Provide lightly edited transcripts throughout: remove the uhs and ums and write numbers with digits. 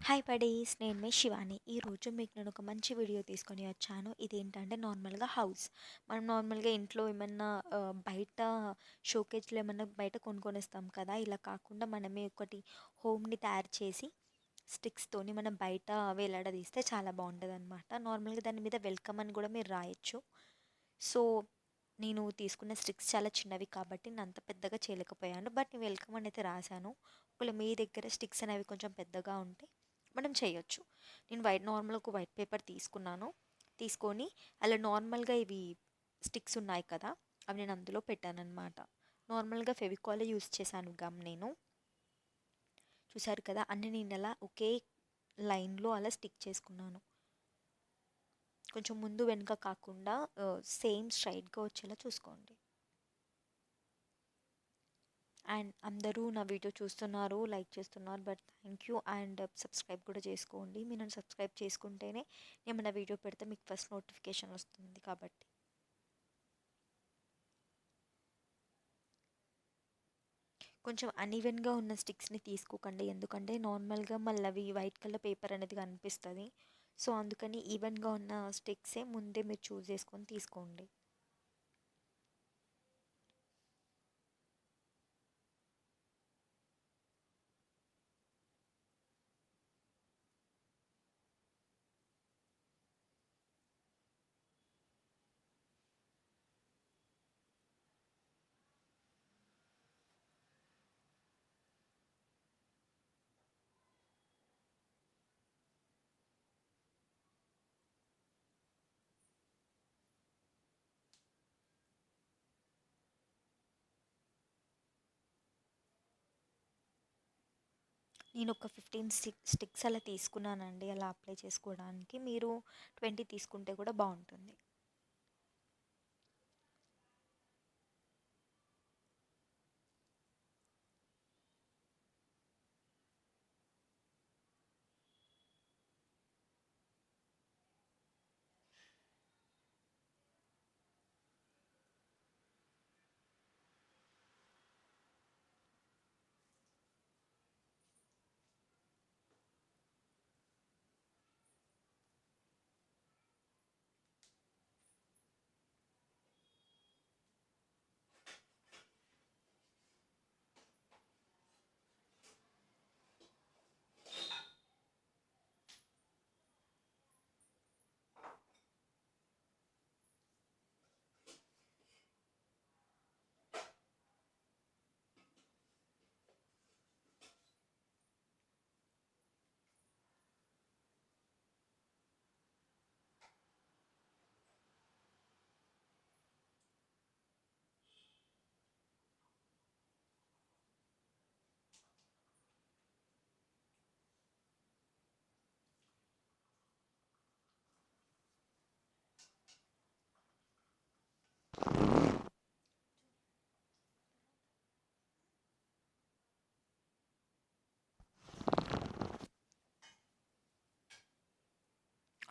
Hi buddies, నేను మీ శివాని. ఈరోజు మీకు నేను ఒక మంచి వీడియో తీసుకొని వచ్చాను. ఇదేంటంటే నార్మల్గా మనం నార్మల్గా ఇంట్లో ఏమన్నా బయట షోకేజ్లో ఏమన్నా బయట కొనుక్కొనిస్తాం కదా. ఇలా కాకుండా మనమే ఒకటి హోమ్ని తయారు చేసి స్టిక్స్తోని మనం బయట వేలాడదీస్తే చాలా బాగుంటుంది అనమాట. నార్మల్గా దాని మీద వెల్కమ్ అని కూడా మీరు రాయొచ్చు. సో నేను తీసుకున్న స్టిక్స్ చాలా చిన్నవి కాబట్టి నేను అంత పెద్దగా చేయలేకపోయాను. బట్ నేను వెల్కమ్ అని అయితే రాశాను. ఒకవేళ మీ దగ్గర స్టిక్స్ అనేవి కొంచెం పెద్దగా ఉంటే మనం చేయొచ్చు. నేను నార్మల్గా ఒక వైట్ పేపర్ తీసుకొని అలా నార్మల్గా ఇవి స్టిక్స్ ఉన్నాయి కదా, అవి నేను అందులో పెట్టాను అనమాట. నార్మల్గా ఫెవికాలే యూస్ చేశాను, గమ్ నేను. చూసారు కదా, అన్ని నేను అలా ఒకే లైన్లో అలా స్టిక్ చేసుకున్నాను. కొంచెం ముందు వెనుక కాకుండా సేమ్ స్ట్రైట్గా వచ్చేలా చూసుకోండి. అండ్ అందరూ నా వీడియో చూస్తున్నారు, లైక్ చేస్తున్నారు, but thank you. And subscribe కూడా చేసుకోండి. మీరు నన్ను సబ్స్క్రైబ్ చేసుకుంటేనే నేను నా వీడియో పెడితే మీకు ఫస్ట్ నోటిఫికేషన్ వస్తుంది కాబట్టి. కొంచెం అన్ఈవెన్గా ఉన్న స్టిక్స్ని తీసుకోకండి, ఎందుకంటే నార్మల్గా మళ్ళీ అవి వైట్ కలర్ పేపర్ అనేది కనిపిస్తుంది. సో అందుకని ఈవెన్గా ఉన్న స్టిక్సే ముందే మీరు చూస్ చేసుకొని తీసుకోండి. నేను ఒక 15 స్టిక్స్ అలా తీసుకున్నానండి, అలా అప్లై చేసుకోవడానికి. మీరు 20 తీసుకుంటే కూడా బాగుంటుంది.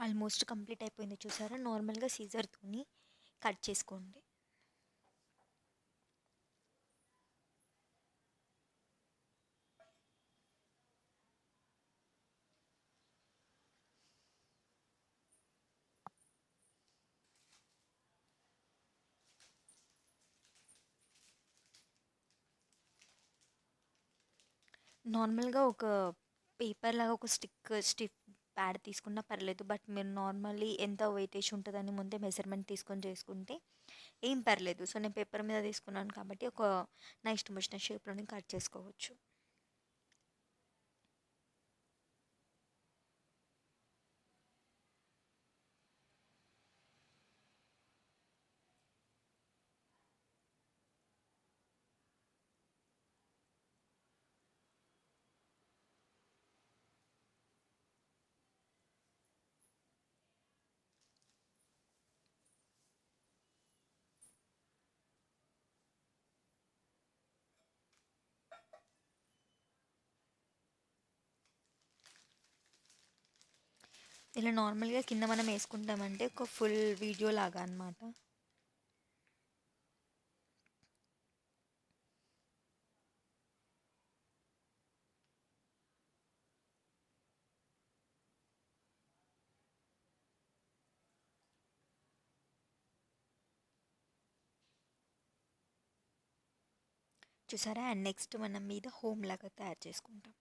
ఆల్మోస్ట్ కంప్లీట్ అయిపోయింది, చూసారా. నార్మల్గా సీజర్తోని కట్ చేసుకోండి. నార్మల్గా ఒక పేపర్ లాగా ఒక స్టిఫ్ ప్యాడ్ తీసుకున్నా పర్లేదు, బట్ మీరు నార్మల్లీ ఎంత వెయిటేజ్ ఉంటుందని ముందే మెజర్మెంట్ తీసుకొని చేసుకుంటే ఏం పర్లేదు. సో నేను పేపర్ మీద తీసుకున్నాను కాబట్టి నా ఇష్టం వచ్చిన షేప్లోనే కట్ చేసుకోవచ్చు. ఇలా నార్మల్గా కింద మనం వేసుకుంటామంటే ఒక ఫుల్ వీడియో లాగా అనమాట. చూసారా? అండ్ నెక్స్ట్ మనం మీద హోమ్ లాగా తయారు చేసుకుంటాం.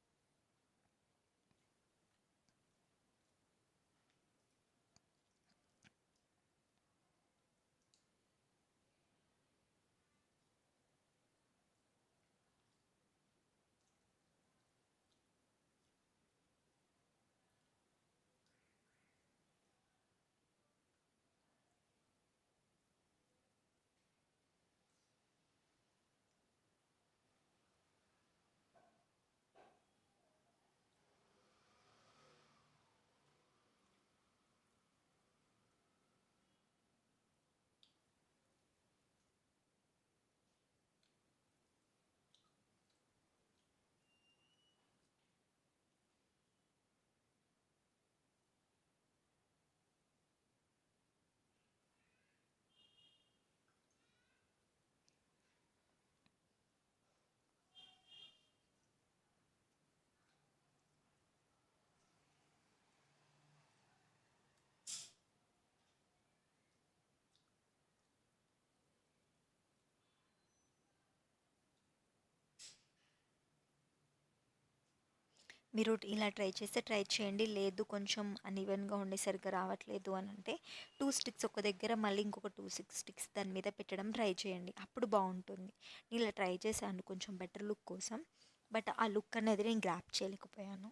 మీరు ఇలా ట్రై చేస్తే ట్రై చేయండి. లేదు కొంచెం అన్‌ఈవెన్‌గా ఉండి సరిగ్గా రావట్లేదు అని అంటే 2 స్టిక్స్ ఒక దగ్గర మళ్ళీ ఇంకొక 2 స్టిక్స్ దాని మీద పెట్టడం ట్రై చేయండి. అప్పుడు బావుంటుంది. నేను ఇలా ట్రై చేశాను కొంచెం బెటర్ లుక్ కోసం. బట్ ఆ లుక్ అనేది నేను గ్రాప్ చేయలేకపోయాను.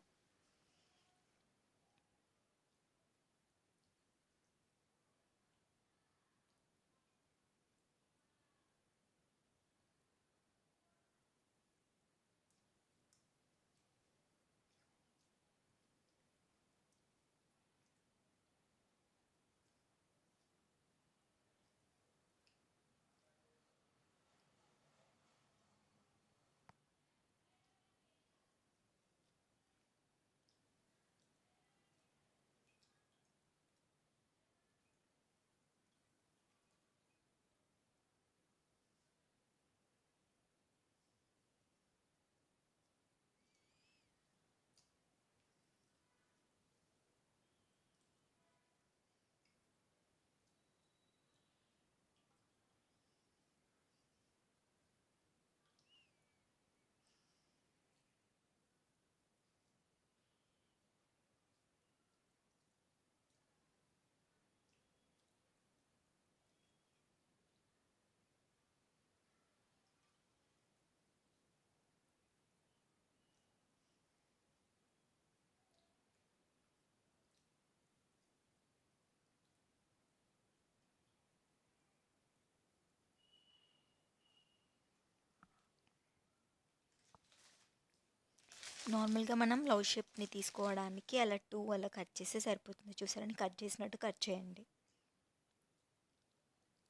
నార్మల్‌గా మనం లవ్ షేప్‌ని తీసుకోవడానికి అలా 2 అలా కట్ చేస్తే సరిపోతుంది. చూసారా? నేను కట్ చేసినట్టు కట్ చేయండి.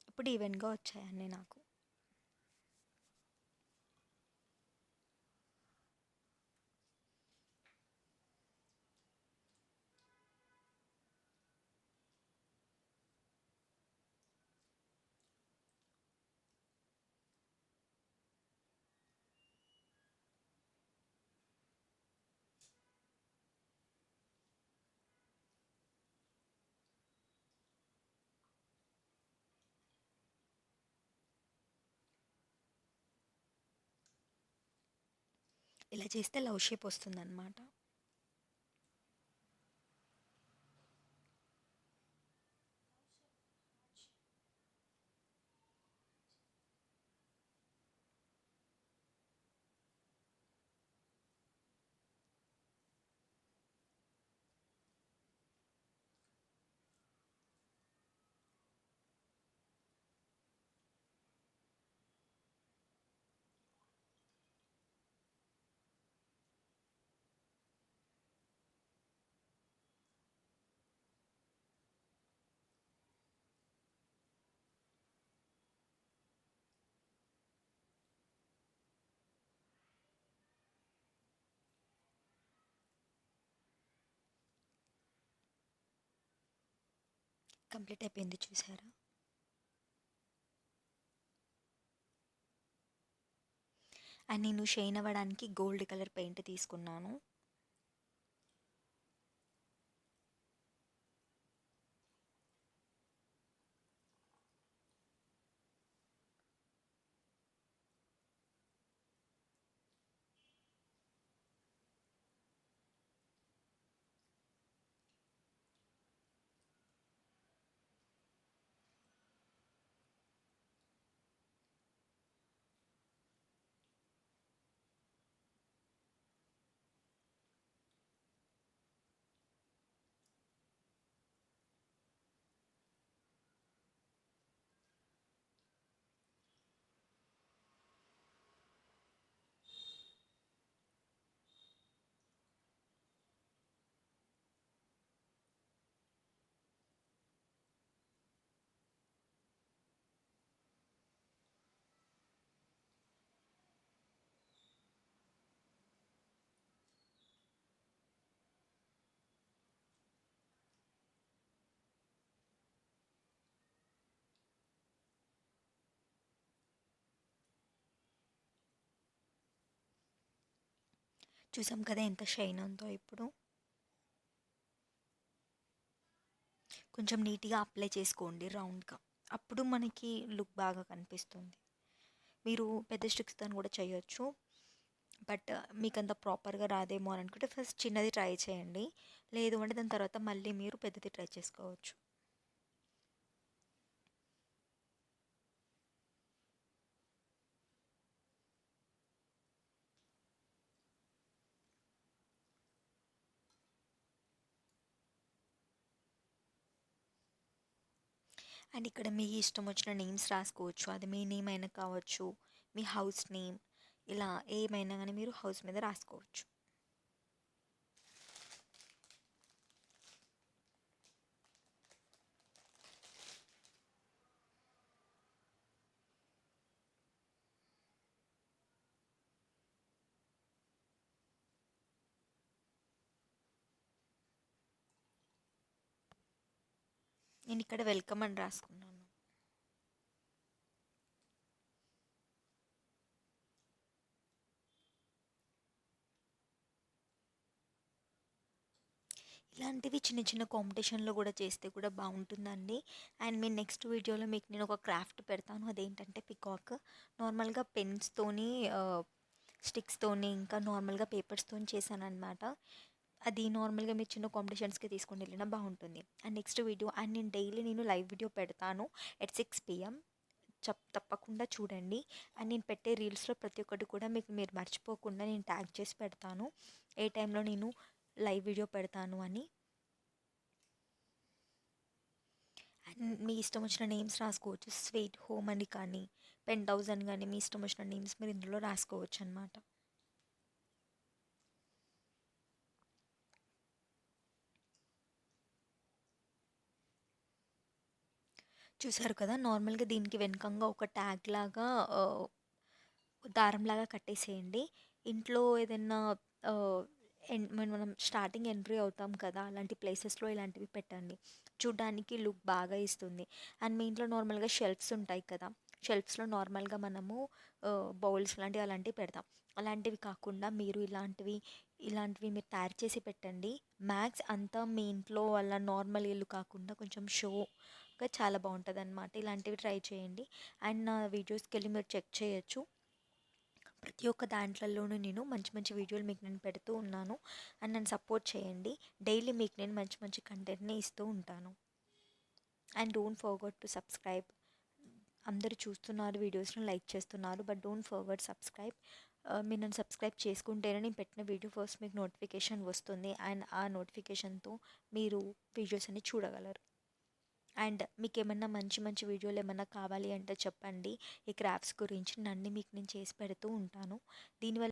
ఇప్పుడు ఈవెన్‌గా వచ్చాయన్నీ నాకు. ఇలా చేస్తే లవ్ షేప్ వస్తుందన్నమాట. కంప్లీట్ అయిపోయింది చూసారా? అండ్ నేను షైన్ అవ్వడానికి గోల్డ్ కలర్ పెయింట్ తీసుకున్నాను. చూసాం కదా ఎంత షైన్ ఉందో ఇప్పుడు. కొంచెం నీట్గా అప్లై చేసుకోండి రౌండ్గా, అప్పుడు మనకి లుక్ బాగా కనిపిస్తుంది. మీరు పెద్ద స్టిక్స్తో కూడా చేయొచ్చు, బట్ మీకు అంత ప్రాపర్గా రాదేమో అని అనుకుంటే ఫస్ట్ చిన్నది ట్రై చేయండి. లేదు అంటే దాని తర్వాత మళ్ళీ మీరు పెద్దది ట్రై చేసుకోవచ్చు. అండ్ ఇక్కడ మీ ఇష్టం వచ్చిన నేమ్స్ రాసుకోవచ్చు. అది మీ నేమ్ అయినా కావచ్చు, మీ హౌస్ నేమ్, ఇలా ఏమైనా కానీ మీరు హౌస్ మీద రాసుకోవచ్చు. నేను ఇక్కడ వెల్కమ్ అని రాసుకున్నాను. ఇలాంటివి చిన్న చిన్న కాంపిటీషన్లో కూడా చేస్తే కూడా బాగుంటుందండి. అండ్ మీ నెక్స్ట్ వీడియోలో మీకు నేను ఒక క్రాఫ్ట్ పెడతాను. అదేంటంటే పికాక్. నార్మల్గా పెన్స్తోని, స్టిక్స్తోని, ఇంకా నార్మల్గా పేపర్స్తోని చేశాను అనమాట. అది నార్మల్గా మీరు చిన్న కాంపిటీషన్స్కి తీసుకొని వెళ్ళినా బాగుంటుంది. అండ్ నెక్స్ట్ వీడియో, అండ్ నేను డైలీ లైవ్ వీడియో పెడతాను ఎట్ 6 PM. తప్పకుండా చూడండి. అండ్ నేను పెట్టే రీల్స్లో ప్రతి ఒక్కటి కూడా మీకు మీరు మర్చిపోకుండా నేను ట్యాగ్ చేసి పెడతాను, ఏ టైంలో నేను లైవ్ వీడియో పెడతాను అని. అండ్ మీ ఇష్టం వచ్చిన నేమ్స్ రాసుకోవచ్చు. స్వీట్ హోమ్ అని కానీ, పెంట్ హౌస్ అని కానీ, మీ ఇష్టం వచ్చిన నేమ్స్ మీరు ఇందులో రాసుకోవచ్చు అనమాట. చూసారు కదా, నార్మల్గా దీనికి వెనకంగా ఒక ట్యాగ్ లాగా దారంలాగా కట్టేసేయండి. ఇంట్లో ఏదైనా మనం స్టార్టింగ్ ఎంట్రీ అవుతాం కదా, అలాంటి ప్లేసెస్లో ఇలాంటివి పెట్టండి. చూడ్డానికి లుక్ బాగా ఇస్తుంది. అండ్ మీ ఇంట్లో నార్మల్గా షెల్ఫ్స్ ఉంటాయి కదా, షెల్ఫ్స్లో నార్మల్గా మనము బౌల్స్ లాంటివి అలాంటివి పెడతాం. అలాంటివి కాకుండా మీరు ఇలాంటివి మీరు తయారు చేసి పెట్టండి. మ్యాక్స్ అంతా మీ ఇంట్లో వల్ల నార్మల్ ఇల్లు కాకుండా కొంచెం షోగా చాలా బాగుంటుంది అనమాట. ఇలాంటివి ట్రై చేయండి. అండ్ నా వీడియోస్కి వెళ్ళి మీరు చెక్ చేయొచ్చు. ప్రతి ఒక్క దాంట్లలోనూ నేను మంచి మంచి వీడియోలు మీకు నేను పెడుతూ ఉన్నాను. అండ్ నన్ను సపోర్ట్ చేయండి. డైలీ మీకు నేను మంచి మంచి కంటెంట్ని ఇస్తూ ఉంటాను. And don't forget to subscribe. అందరూ చూస్తున్నారు, వీడియోస్ని లైక్ చేస్తున్నారు, బట్ డోంట్ ఫర్గెట్ సబ్స్క్రైబ్. మీరు నన్ను సబ్స్క్రైబ్ చేసుకుంటేనే నేను పెట్టిన వీడియో ఫస్ట్ మీకు నోటిఫికేషన్ వస్తుంది. అండ్ ఆ నోటిఫికేషన్తో మీరు వీడియోస్ అన్ని చూడగలరు. అండ్ మీకు ఏమన్నా మంచి మంచి వీడియోలు ఏమన్నా కావాలి అంటే చెప్పండి. ఈ క్రాఫ్ట్స్ గురించి నన్ను మీకు నేను చేసి పెడుతూ ఉంటాను. దీనివల్ల